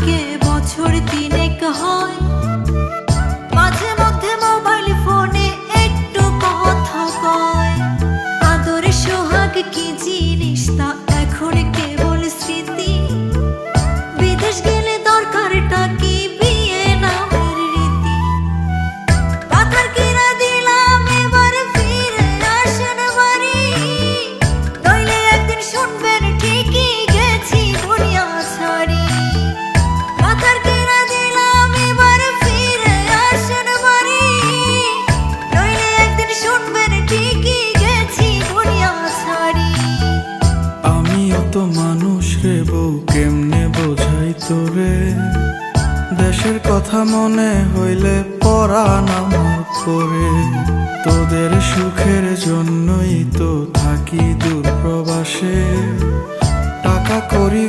থাকে বছর তিনেক হয়, মাঝে মধ্যে মোবাইল ফোনে একটু কথা কয়। আদরে সোহাগ কি জিনিস তা এখন কেবল স্মৃতি, বিদেশ গেলে দরকারটা কি বিয়ে নামের রীতি। পাথর কিনা দিলাম এবার ফিরে আসেন বাড়ি, নইলে একদিন শুনবেন ঠিকই গেছি দুনিয়া ছাড়ি। পাথর কিনা দিলাম এবার ফিরে আসেন বাড়ি, নইলে একদিন শুনবেন ঠিকই গেছি দুনিয়া ছাড়ি। আমিও তো মানুষ রে বউ, কেমনে বোঝাই তোরে, দেশের কথা মনে হইলে পরাণ আমার করে। তোদের সুখের জন্যই তো থাকি দূর প্রবাসে, টাকা করি